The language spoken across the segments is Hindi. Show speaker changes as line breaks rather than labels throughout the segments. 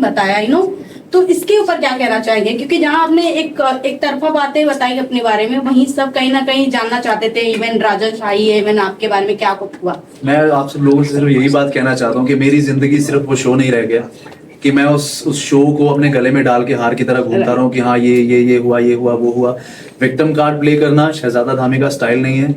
बताया, तो इसके ऊपर क्या कहना चाहेंगे? क्योंकि जहां आपने एक तरफा बातें बताई अपने बारे में, वहीं सब कहीं ना कहीं जानना चाहते थे, इवन राजन शाही है, इवन आपके बारे में क्या कुछ हुआ।
मैं आप सब लोगों से सिर्फ यही बात कहना चाहता हूँ कि मेरी जिंदगी सिर्फ वो शो नहीं रह गया कि मैं उस शो को अपने गले में डाल के हार की तरह घूमता रहूं कि हाँ ये हुआ वो हुआ। विक्टिम कार्ड प्ले करना शहजादा धामी का स्टाइल नहीं है,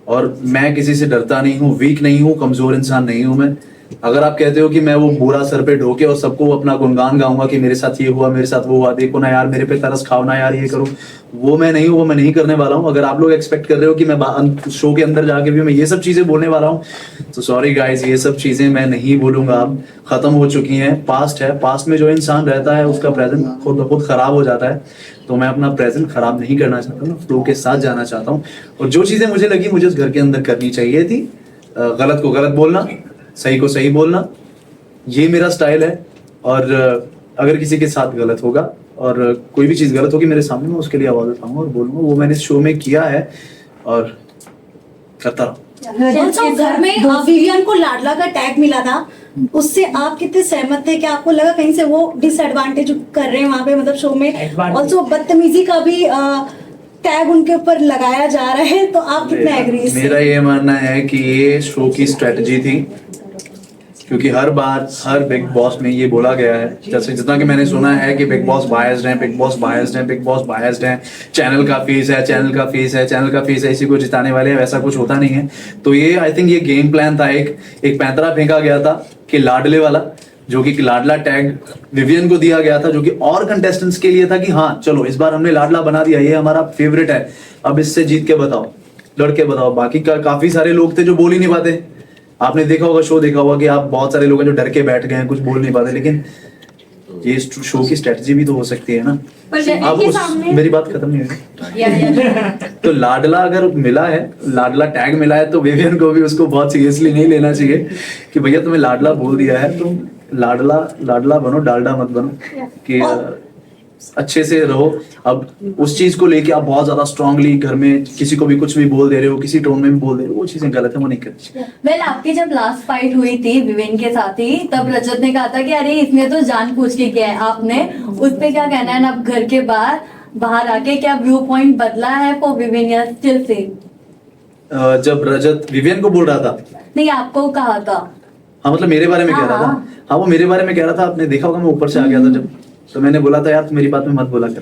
और मैं किसी से डरता नहीं हूँ, वीक नहीं हूँ, कमजोर इंसान नहीं हूँ मैं। अगर आप कहते हो कि मैं वो बुरा सर पे ढोके और सबको अपना गुणगान गाऊंगा कि मेरे साथ ये हुआ, मेरे साथ वो हुआ, देखो ना यार मेरे पे तरस खाओ ना यार, ये करो, वो मैं नहीं हूँ, वो मैं नहीं करने वाला हूँ। अगर आप लोग एक्सपेक्ट कर रहे हो कि मैं शो के अंदर जाके भी मैं ये सब चीजें बोलने वाला हूँ, तो सॉरी गाइस, ये सब चीजें मैं नहीं बोलूंगा। अब खत्म हो चुकी हैं, पास्ट है। पास्ट में जो इंसान रहता है उसका प्रेजेंट खुद खराब हो जाता है, तो मैं अपना प्रेजेंट खराब नहीं करना चाहता हूँ, फ्लो के साथ जाना चाहता हूँ। और जो चीजें मुझे लगी मुझे उस घर के अंदर करनी चाहिए थी, गलत को गलत बोलना, सही को सही बोलना, ये मेरा स्टाइल है। और अगर किसी के साथ गलत होगा और कोई भी चीज गलत होगी मेरे सामने, मैं उसके लिए आवाज उठाऊंगा और बोलूंगा। वो मैंने इस शो में किया है और करता रहूं।
घर में विवियन को लाडला का टैग मिला था, उससे आप कितने सहमत थे? क्या आपको लगा कहीं से वो डिसएडवांटेज कर रहे हैं वहां पे, मतलब शो में ऑल्सो बदतमीजी का भी टैग उनके ऊपर लगाया जा रहा है, तो आप कितने एग्री?
मेरा ये मानना है कि ये शो की स्ट्रेटजी थी, क्योंकि हर बार हर बिग बॉस में ये बोला गया है, जैसे जितना कि मैंने सुना है कि बिग बॉस बायस्ड है, बिग बॉस बायस्ड है, बिग बॉस बायस्ड है, चैनल का फेस है, चैनल का फेस है, चैनल का फेस है, इसी को जिताने वाले हैं, वैसा कुछ होता नहीं है। तो ये आई थिंक ये गेम प्लान था, एक पैंतरा फेंका गया था कि लाडले वाला, जो कि लाडला टैग विवियन को दिया गया था, जो कि और कंटेस्टेंट्स के लिए था कि हाँ चलो इस बार हमने लाडला बना दिया, ये हमारा फेवरेट है, अब इससे जीत के बताओ, लड़के बताओ। बाकी काफी सारे लोग थे जो बोल ही नहीं पाते। आपने देखा होगा, शो देखा होगा कि आप बहुत सारे लोग हैं जो डर के बैठ गए हैं, कुछ बोल नहीं पाते। लेकिन ये शो की स्ट्रेटजी भी तो हो सकती है ना। अब मेरी बात खत्म नहीं हुई। तो लाडला अगर मिला है, लाडला टैग मिला है, तो विवियन को भी उसको बहुत सीरियसली नहीं लेना चाहिए कि भैया तुम्हें लाडला बोल दिया है, तुम लाडला बनो, डालडा मत बनो, कि अच्छे से रहो। अब उस चीज को लेके आप बहुत ज्यादा स्ट्रांगली घर में किसी को भी कुछ भी बोल दे रहे हो, किसी टोन में भी बोल दे रहे हो, वो चीजें गलत है, वो नहीं करनी चाहिए।
वेल, आपकी जब लास्ट फाइट हुई थी विवेन के साथ ही, तब रजत ने कहा था कि अरे इसने तो जानबूझ के किया है। आपने उस पे क्या कहना है? अब घर के बाहर आके क्या व्यू पॉइंट बदला है फॉर विवेन या स्टिल सेम?
जब रजत विवियन को बोल रहा था,
नहीं आपको कहा था।
हाँ मतलब मेरे बारे में कह रहा था। हाँ वो मेरे बारे में कह रहा था। आपने देखा होगा मैं ऊपर से आ गया था जब, तो मैंने बोला था यार तू मेरी बात में मत बोला कर।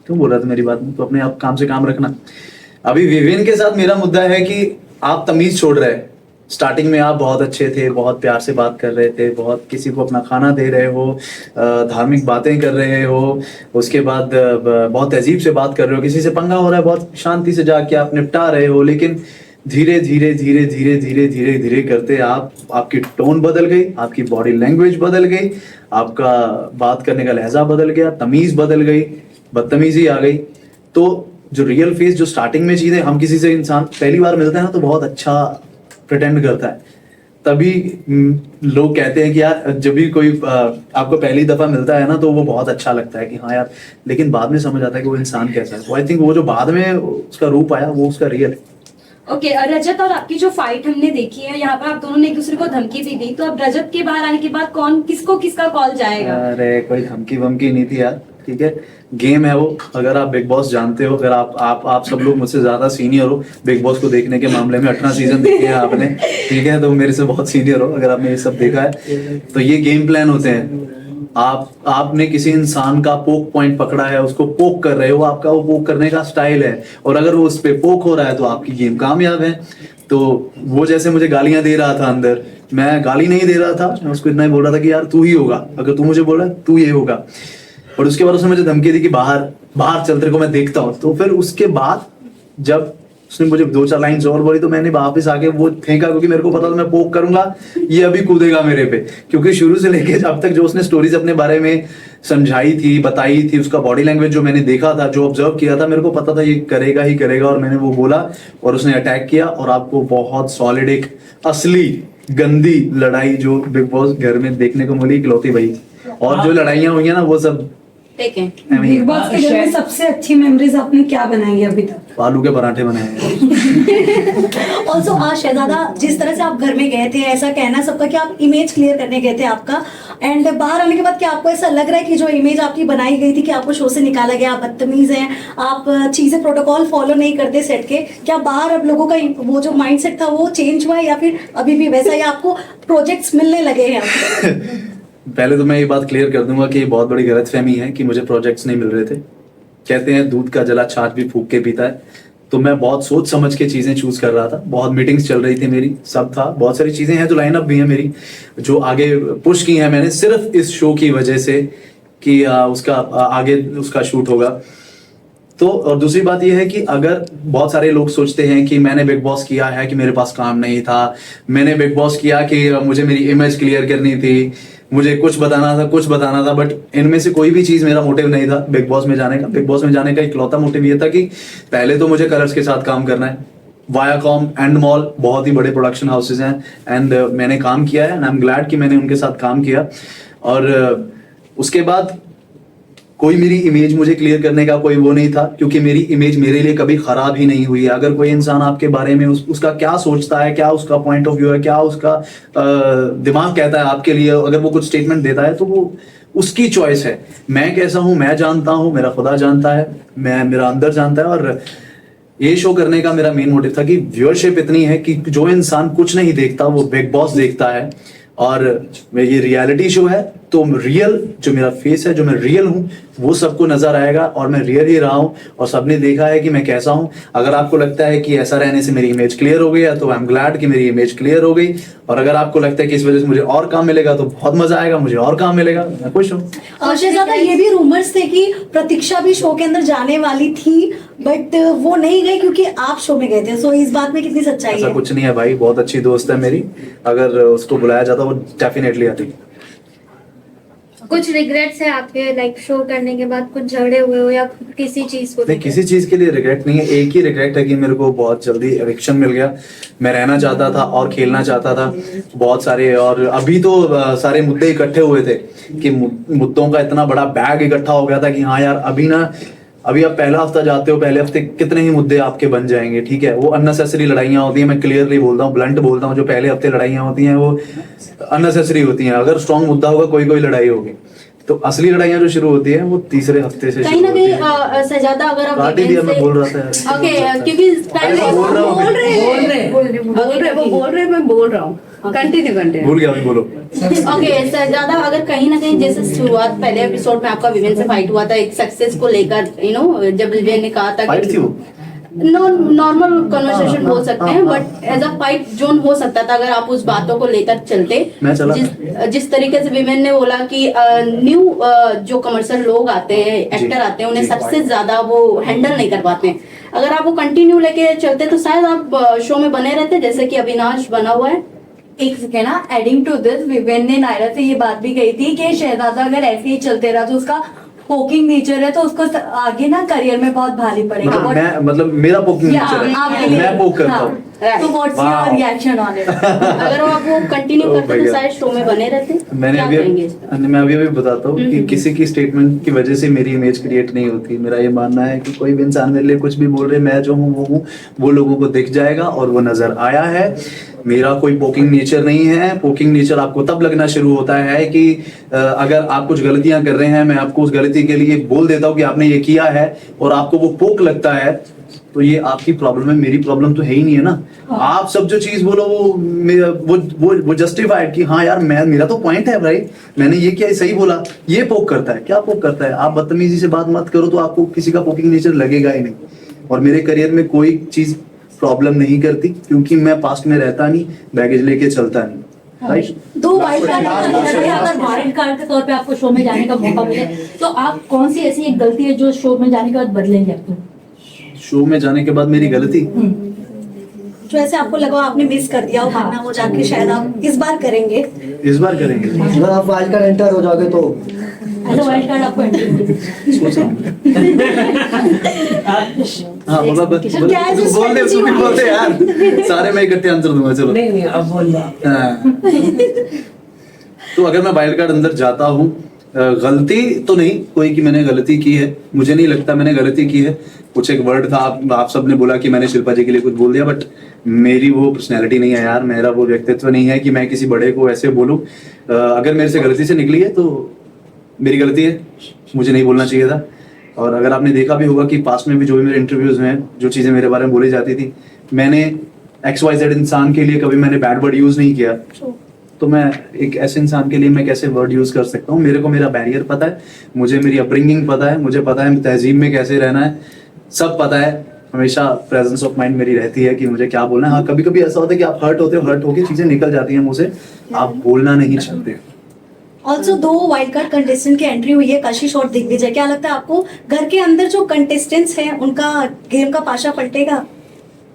क्यों बोल रहा था मेरी बात में? तो अपने आप काम से काम रखना। अभी विवियन के साथ मेरा मुद्दा है कि आप तमीज छोड़ रहे हैं। स्टार्टिंग में आप बहुत अच्छे थे, बहुत प्यार से बात कर रहे थे, बहुत किसी को अपना खाना दे रहे हो, धार्मिक बातें कर रहे हो, उसके बाद बहुत तहजीब से बात कर रहे हो, किसी से पंगा हो रहा है बहुत शांति से जाके आप निपटा रहे हो। लेकिन धीरे धीरे धीरे धीरे धीरे धीरे धीरे करते आपकी टोन बदल गई, आपकी बॉडी लैंग्वेज बदल गई, आपका बात करने का लहजा बदल गया, तमीज बदल गई, बदतमीजी आ गई। तो जो रियल फेस, जो स्टार्टिंग में चीजें, हम किसी से इंसान पहली बार मिलते हैं ना तो बहुत अच्छा प्रिटेंड करता है, तभी लोग कहते हैं कि यार जब भी कोई आपको पहली दफा मिलता है ना तो वो बहुत अच्छा लगता है कि हाँ यार, लेकिन बाद में समझ आता है कि वो इंसान कैसा है। वो आई थिंक वो जो बाद में उसका रूप आया वो उसका रियल है।
ओके, रजत और आपकी जो फाइट हमने देखी है यहाँ पर, आप दोनों ने एक दूसरे को धमकी भी दी, तो अब रजत के बाहर आने के बाद कौन किसका कॉल जाएगा?
अरे कोई धमकी वमकी नहीं थी यार, ठीक है, गेम है वो। अगर आप बिग बॉस जानते हो, अगर आप सब लोग मुझसे ज्यादा सीनियर हो बिग बॉस को देखने के मामले में, 18 सीजन देखे हैं आपने, ठीक है, तो मेरे से बहुत सीनियर हो अगर आपने ये सब देखा है। तो ये गेम प्लान होते हैं। आपने किसी इंसान का पोक पॉइंट पकड़ा है, उसको पोक कर रहे हो, आपका वो पोक करने का स्टाइल है, और अगर वो उस पे पोक हो रहा है तो आपकी गेम कामयाब है। तो वो जैसे मुझे गालियां दे रहा था अंदर, मैं गाली नहीं दे रहा था, मैं उसको इतना ही बोल रहा था कि यार तू ही होगा, अगर तू मुझे बोल रहा है तू ये होगा। और उसके बाद उसने मुझे धमकी दी कि बाहर चल, तेरे को मैं देखता हूँ। तो फिर उसके बाद जब उसने मुझे 2-4 लाइन्स और बोली तो मैंने वापस आके वो फेंका, क्योंकि मेरे को पता था मैं पोक करूंगा ये अभी कूदेगा मेरे पे। क्योंकि शुरू से लेके अब तक जो उसने स्टोरीज अपने बारे में समझाई थी, बताई थी, उसका बॉडी लैंग्वेज जो मैंने देखा था, जो ऑब्जर्व किया था, मेरे को पता था ये करेगा ही करेगा। और मैंने वो बोला और उसने अटैक किया, और आपको बहुत सॉलिड एक असली गंदी लड़ाई जो बिग बॉस घर में देखने को मिली, इकलौती भाई। और जो लड़ाइयाँ हुई है ना वो सब
बिग बॉस के घर में सबसे अच्छी मेमोरीज आपने क्या बनाई है अभी तक?
आलू के पराठे बनाए हैं।
ऑल्सो आज शहजादा, जिस तरह से आप घर में गए थे, ऐसा कहना सबका कि आप इमेज क्लियर करने गए थे आपका, एंड बाहर आने के बाद क्या आपको ऐसा लग रहा है कि जो इमेज आपकी बनाई गई थी कि आपको शो से निकाला गया, आप बदतमीज हैं, आप चीजें प्रोटोकॉल फॉलो नहीं करते सेट के, क्या बाहर अब लोगों का वो जो माइंडसेट था वो चेंज हुआ है या फिर अभी भी वैसा, या आपको प्रोजेक्ट्स मिलने लगे हैं आपको?
पहले तो मैं ये बात क्लियर कर दूंगा कि ये बहुत बड़ी गलतफहमी है कि मुझे प्रोजेक्ट्स नहीं मिल रहे थे। कहते हैं दूध का जला छाछ भी फूंक के पीता है, तो मैं बहुत सोच समझ के चीजें चूज कर रहा था। बहुत मीटिंग्स चल रही थी मेरी, सब था, बहुत सारी चीजें हैं जो लाइनअप भी है मेरी, जो आगे पुश की है मैंने सिर्फ इस शो की वजह से कि उसका आगे उसका शूट होगा। तो और दूसरी बात यह है कि अगर बहुत सारे लोग सोचते हैं कि मैंने बिग बॉस किया है कि मेरे पास काम नहीं था, मैंने बिग बॉस किया कि मुझे मेरी इमेज क्लियर करनी थी, मुझे कुछ बताना था, बट इनमें से कोई भी चीज मेरा मोटिव नहीं था बिग बॉस में जाने का। बिग बॉस में जाने का इकलौता मोटिव ये था कि पहले तो मुझे कलर्स के साथ काम करना है। वायाकॉम एंड मॉल बहुत ही बड़े प्रोडक्शन हाउसेज हैं एंड मैंने काम किया है एंड आई एम ग्लैड कि मैंने उनके साथ काम किया। और उसके बाद कोई मेरी इमेज मुझे क्लियर करने का कोई वो नहीं था, क्योंकि मेरी इमेज मेरे लिए कभी खराब ही नहीं हुई है। अगर कोई इंसान आपके बारे में उसका क्या सोचता है, क्या उसका पॉइंट ऑफ व्यू है, क्या उसका दिमाग कहता है आपके लिए, अगर वो कुछ स्टेटमेंट देता है तो वो उसकी चॉइस है। मैं कैसा हूं मैं जानता हूं, मेरा खुदा जानता है, मेरा अंदर जानता है। और ये शो करने का मेरा मेन मोटिव था कि व्यूअरशिप इतनी है कि जो इंसान कुछ नहीं देखता वो बिग बॉस देखता है। और ये रियलिटी शो है तो रियल जो मेरा फेस है, जो मैं रियल हूँ वो सबको नजर आएगा और मैं रियल ही रहा हूँ और सबने देखा है कि मैं कैसा हूँ। अगर आपको लगता है कि ऐसा रहने से मेरी इमेज क्लियर हो गई है तो आई एम ग्लैड कि मेरी इमेज क्लियर हो गई। और अगर आपको लगता है कि इस वजह से मुझे और काम मिलेगा तो बहुत मजा आएगा, मुझे और काम मिलेगा, मैं खुश हूँ।
और शहजादा ये भी रूमर्स थे कि प्रतीक्षा भी शो के अंदर जाने वाली थी बट वो नहीं गई क्योंकि आप शो में गए थे। सो इस बात में कितनी सच्चाई
ऐसा
है?
कुछ नहीं है भाई, बहुत अच्छी दोस्त है मेरी, अगर उसको बुलाया जाता वो डेफिनेटली आती।
कुछ रिग्रेट्स है आपके, लाइक शो करने के बाद कुछ झगड़े हुए हो या किसी चीज को?
नहीं, किसी चीज के लिए रिग्रेट नहीं है। एक ही रिग्रेट है कि मेरे को बहुत जल्दी एविक्शन मिल गया। मैं रहना चाहता था और खेलना चाहता था बहुत सारे, और अभी तो सारे मुद्दे इकट्ठे हुए थे कि मुद्दों का इतना बड़ा बैग इकट्ठा हो गया था कि हाँ यार अभी आप पहला हफ्ता जाते हो, पहले हफ्ते कितने ही मुद्दे आपके बन जाएंगे। ठीक है, वो अननेसेसरी लड़ाइयाँ होती हैं, मैं क्लियरली बोलता हूँ, ब्लंट बोलता हूँ, जो पहले हफ्ते लड़ाइयाँ होती हैं वो अननेसेसरी होती हैं। अगर स्ट्रॉन्ग मुद्दा होगा कोई लड़ाई होगी, तो असली लड़ाइयाँ जो शुरू होती है वो तीसरे हफ्ते से
कहीं ना कहीं सजादा अगर आप
काट ही दिया, मैं बोल रहा था यार।
ओके, क्योंकि
अरे मैं बोल रहा हूँ।
मैं बोल रहा हूँ कंटिन्यू
भूल गया, अभी बोलो।
ओके सजादा, अगर कहीं ना कहीं जैसे शुरुआत पहले एपिसोड में आपका विवेन से फाइट हुआ था एक सक्सेस को लेकर, जब विवेन ने कहा था
फाइट थी वो?
नॉर्मल कन्वर्सेशन बोल सकते हैं, but as a fight zone हो सकता था अगर आप उस बातों को लेकर चलते।
मैं चला
जिस तरीके से विमेन ने बोला कि न्यू जो कमर्शियल लोग आते हैं, एक्टर आते हैं, उन्हें सबसे ज्यादा वो हैंडल नहीं कर पाते हैं। अगर आप वो कंटिन्यू लेके चलते तो शायद आप शो में बने रहते, जैसे कि अविनाश बना हुआ है।
एक सेकेंड ना, एडिंग टू दिस, विवेन ने नायरा से ये बात भी कही थी कि शहजादा अगर ऐसे ही चलते रहा तो उसका पोकिंग नेचर है तो उसको आगे ना करियर में बहुत भारी पड़ेगा।
मतलब मेरा पोकिंग नेचर है, मैं पोक करता हूँ।
तो what's your reaction on it?
अगर आप वो कंटिन्यू करते तो शायद शो में बने रहते।
मैं अभी बताता हूँ कि किसी की स्टेटमेंट की वजह से मेरी इमेज क्रिएट नहीं होती। मेरा ये मानना है कि कोई भी इंसान मेरे लिए कुछ भी बोल रहे, मैं जो हूँ वो लोगों को दिख जाएगा और वो नजर आया है। मेरा कोई पोकिंग नेचर नहीं है। पोकिंग नेचर आपको तब लगना शुरू होता है कि अगर आप कुछ गलतियां कर रहे हैं, मैं आपको उस गलती के लिए बोल देता हूँ कि आपने ये किया है और आपको वो पोक लगता है, तो ये आपकी प्रॉब्लम है, मेरी प्रॉब्लम तो है ही नहीं है ना। आप सब जो चीज बोलो वो जस्टिफाइड कि हाँ यार मेरा तो पॉइंट है भाई, मैंने ये किया, सही बोला। ये पोक करता है, क्या पोक करता है? आप बदतमीजी से बात मत करो तो आपको किसी का पोकिंग नेचर लगेगा ही नहीं। और मेरे करियर में कोई चीज प्रॉब्लम नहीं करती क्योंकि मैं पास्ट में रहता नहीं, बैगेज लेके चलता नहीं। राइट?
दो वाइल्ड कार्ड
अगर वाइल्ड कार्ड के तौर पे आपको शो में जाने का मौका मिले तो आप कौन सी ऐसी एक गलती है जो शो में जाने के बाद बदलेंगे आपको?
शो में जाने के बाद मेरी गलती
जो ऐसे आपको लगा आपने मिस कर दिया हो खाना, वो जाके शायद आप इस बार करेंगे।
इस बार करेंगे।
अगर आप वाइल्ड कार्ड एंटर हो जाओगे तो
ऐसा वाइल्ड कार्ड आपको एंट्री
सोच रहा हूँ। हाँ
क्या है जिस
बोल दे,
strategy
तू भी बोल दे यार, सारे मैं इकट्ठे आंसर दूंगा। चलो
नहीं अब बोल रहा।
हाँ। तो अगर मैं वाइल्ड कार्ड अंदर जाता हूँ, गलती तो नहीं कोई कि मैंने गलती की है, मुझे नहीं लगता मैंने गलती की है। कुछ एक वर्ड था, आप सबने बोला कि मैंने शिल्पा जी के लिए कुछ बोल दिया, बट मेरी वो पर्सनैलिटी नहीं है यार, मेरा वो व्यक्तित्व नहीं है कि मैं किसी बड़े को ऐसे बोलूं। अगर मेरे से गलती से निकली है तो मेरी गलती है, मुझे नहीं बोलना चाहिए था। और अगर आपने देखा भी होगा कि पास्ट में भी जो भी मेरे इंटरव्यूज में जो चीज़ें मेरे बारे में बोली जाती थी, मैंने XYZ इंसान के लिए कभी मैंने बैड वर्ड यूज़ नहीं किया। तो मैं एक ऐसे इंसान के लिए मैं कैसे वर्ड यूज़ कर सकता हूँ? मेरे को मेरा बैरियर पता है, मुझे मेरी अपब्रिंगिंग पता है, मुझे पता है तहजीब में कैसे रहना है, सब पता है। हमेशा प्रेजेंस ऑफ माइंड मेरी रहती है कि मुझे क्या बोलना है। हाँ, कभी कभी ऐसा होता है कि आप हर्ट होते हो, हर्ट होकर चीज़ें निकल जाती हैं मुँह से, आप बोलना नहीं चाहते।
ऑल्सो 2 वाइल्ड कार्ड कंटेस्टेंट की एंट्री हुई है, कशिश और दिग्विजय। क्या लगता है आपको घर के अंदर जो कंटेस्टेंट्स हैं उनका गेम का पाशा पलटेगा?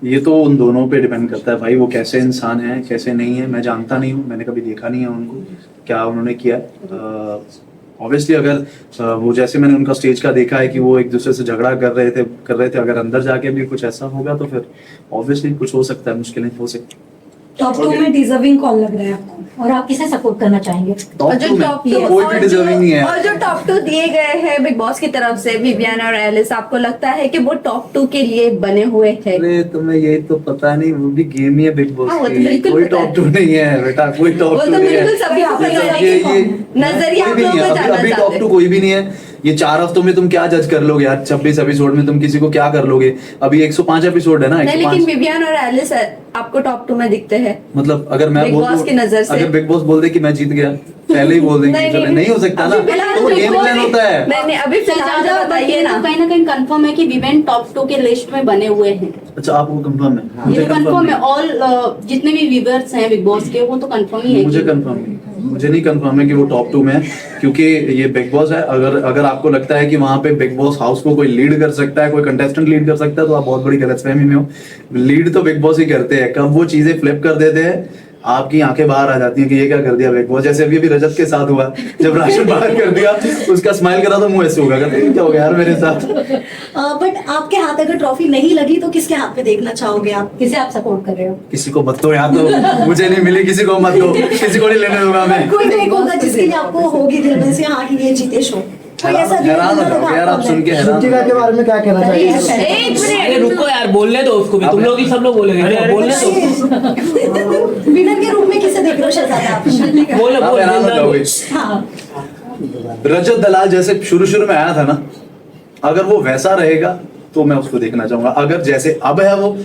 ये तो उन दोनों पे डिपेंड करता है भाई, वो कैसे इंसान है कैसे नहीं है। मैं जानता नहीं हूँ, मैंने कभी देखा नहीं है उनको क्या उन्होंने किया। ऑब्वियसली अगर वो जैसे मैंने उनका स्टेज का देखा है कि वो एक दूसरे से झगड़ा कर रहे थे, अगर अंदर जाके भी कुछ ऐसा होगा तो फिर ऑब्वियसली कुछ हो सकता है, मुश्किलें हो सकती है।
टॉप 2 में डिजर्विंग कौन लग रहा है आपको?
और आप किसे सपोर्ट करना चाहेंगे?
टॉप
जो
2 में
top
तो कोई भी डिजर्विंग नहीं है।
और जो टॉप 2 दिए गए हैं बिग बॉस की तरफ से, विवियन और एलिस, आपको लगता है कि वो टॉप 2 के लिए बने हुए हैं?
अरे तुम्हें यही तो पता नहीं, वो भी गेम ही है बिग बॉस
हाँ, वो तो
की,
बिल्कुल
कोई
पता है।
टॉप 2 नहीं है बेटा, कोई टॉप
वो
2
तो
नहीं है।
बिल्कुल सभी आपको पता है कि कौन? नजरिया
कोई भी
आप
नहीं है,
लोगों को जानना
अभी टॉप
चाहते
2
हैं।
कोई भी नहीं है। ये 4 हफ्तों में तुम क्या जज कर लोगे यार? 26 एपिसोड में तुम किसी को क्या कर लोगे? अभी 105 एपिसोड है ना,
नहीं,
105।
लेकिन विवियन और एलिस आपको टॉप 2 में दिखते हैं।
मतलब अगर मैं
बिग
बोल
बॉस
दूं,
की नजर से।
अगर बिग बॉस बोल दे कि मैं जीत गया, पहले ही बोल देंगे
नहीं,
तो
नहीं,
नहीं हो सकता ना,
अभी फिलहाल
तो वो
बिग
गेम
बॉस
प्लान
ही-
होता है।
नहीं, अभी फिलहाल
ज्यादा
तो बताइए ना।
कहीं ना कहीं कंफर्म है कि विवेन टॉप 2 के लिस्ट में बने हुए हैं।
अच्छा, आपको कंफर्म है?
ये
मुझे
तो कंफर्म
कंफर्म
है। ऑल जितने भी व्यूअर्स हैं बिग बॉस के वो तो कंफर्म ही है
मुझे
कि-
कंफर्म नहीं, मुझे नहीं कंफर्म है कि वो टॉप 2 में है, क्योंकि ये बिग बॉस है। अगर आपको लगता है कि वहां पे बिग बॉस हाउस को कोई लीड कर सकता है, कोई कंटेस्टेंट लीड कर सकता है, तो आप बहुत बड़ी गलतफहमी में हो। लीड तो बिग बॉस ही करते हैं। कब वो चीजें फ्लिप कर देते हैं, आपकी आंखें बाहर आ जाती हैं कि ये क्या कर दिया बिग बॉस। जैसे अभी रजत के साथ हुआ, जब राशन बाहर कर दिया, उसका स्माइल करा तो मुंह ऐसे होगा, कहते हैं, क्या हो गया यार मेरे साथ।
बट आपके हाथ अगर ट्रॉफी नहीं लगी तो किसके हाथ पे देखना चाहोगे आप?
किसे आप सपोर्ट कर रहे हो?
किसी को मत दो यार, तो मुझे नहीं मिली, किसी को मत दो, किसी को नहीं लेने दूंगा मैं।
कोई एक होगा जिसके लिए आपको होगी दिल में से हाँ कि ये जीते शो? कोई ऐसा
हैरान हो जाओगे यार आप सुन के, हैरान
श्रुतिका के बारे में क्या कहना चाहिए?
एक
अरे
मिनट,
रुको यार, बोलने दो उसको भी, तुम लोग ही सब लोग बोलेंगे, बोलने दो।
विनर के रूप में किसे देख रहे हो शहजादा आप?
बोलो
आप हैरान हो
बोलो।
जाओगे।
हाँ,
रजत दलाल जैसे शुरू में आया था ना, अगर वो वैसा रहेगा तो मैं उसको देखना चाहूंगा। अगर जैसे अब है वो,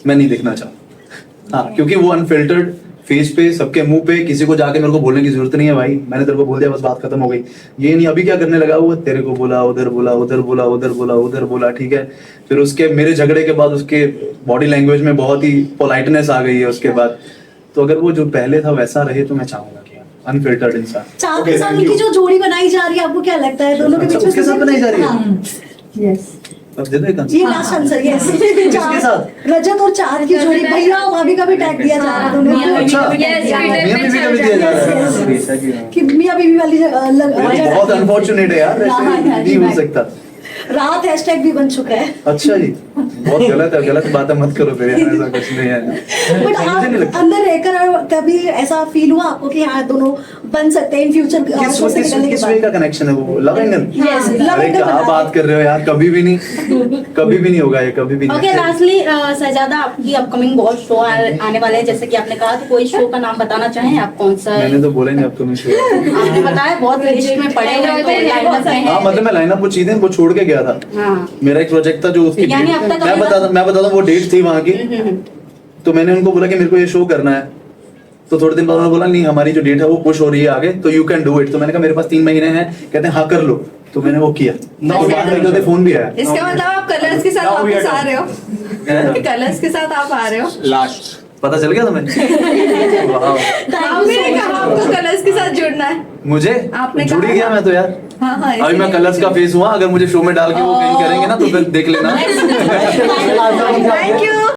मैं नहीं देखना चाहूंगा। हाँ, क्योंकि वो अनफिल्टर्ड फेस पे, सबके मुंह पे, किसी को जाके मेरे को बोलने की जरूरत नहीं है भाई, मैंने तेरे को बोल दिया, बस बात खत्म हो गई। ये नहीं अभी क्या करने लगा हुआ, तेरे को बोला, उधर बोला, उधर बोला, उधर बोला, उधर बोला, ठीक है। फिर उसके मेरे झगड़े के बाद उसके बॉडी लैंग्वेज में बहुत ही पोलाइटनेस आ गई है उसके बाद। तो अगर वो जो पहले था वैसा रहे तो मैं चाहूंगा कि अनफिल्टर्ड इंसान।
4 साल की जो जोड़ी बनाई जा रही है, आपको क्या लगता है दोनों के
अच्छा,
बीच में?
उसके साथ बनाई जा रही है?
हाँ,
यस।
अब दे दो एक आंसर।
ये लास्ट आंसर यस।
किसके साथ?
रजत और 4 की जोड़ी, भैया और भाभी का भी टैग दिया जा रहा है दोनों को।
अच्छा,
Yes,
मियां बीवी का भी दिया जा रहा है। ऐसा क्यों है?
कि मियां बीवी वाली
ये तो बहुत अनफॉर्चुनेट है यार, ऐसे नहीं हो सकता।
रात हैशटैग भी बन चुका है।
अच्छा जी, बहुत गलत है, गलत बातें मत करो फिर यार, ऐसा कुछ नहीं है।
बट
मुझे
आप
नहीं लगता।
अंदर रहकर कभी ऐसा फील हुआ आपको कि हाँ दोनों बन सकते हैं इन फ्यूचर शो से निकलने के
किस वे
बाद?
का कनेक्शन है वो? Love angle?
Yes, love
अरे
angle
क्या
बता
बात कर रहे हो यार, कभी भी नहीं, कभी भी नहीं होगा ये, कभी भी
ओके,
नहीं।
लास्टली शहजादा, आपकी अपकमिंग बहुत शो आने वाले हैं, जैसे कि आपने कहा, तो कोई शो का नाम बताना चाहें आप? कौन सा?
मैंने तो बोला नहीं आपको, मैं छोड़।
आपने बताया बहुत लिस्ट में पड़े हुए हैं, तो lineup में
हाँ,
है।
मतलब मैं लाइनअप वो चीजें वो छोड़ के गया था।
हाँ।
मेरा एक प्रोजेक्ट था जो उसकी
यानी अब तक
मैं बताता हूँ वो डेट थी वहाँ की। तो मैंने उनको बोला कि मेरे को ये शो करना है, तो थोड़े दिन बाद उन्होंने बोला नहीं हमारी जो डेट है वो पुश हो रही है आगे, तो यू कैन डू इट। तो मैंने कहा मेरे पास 3 महीने हैं, कहते हैं हाँ कर लो, तो मैंने वो किया। तो बाद में फोन भी आया।
इसका मतलब आप कलर्स के साथ
Now we are
वापस आ रहे हो?
Yeah.
कलर्स के साथ आप आ रहे हो?
लास्ट
पता चल गया तुम्हें? वाह।
आपने कहा आपको कलर्स के साथ जुड़ना है।
मुझे
आपने
जुड़ ही
कहा
गया
था।
मैं तो यार।
हाँ हाँ,
अभी मैं कलर्स का फेस हुआ, अगर मुझे शो में डाल के वो कहीं करेंगे ना तो फिर देख लेना।
Thank you.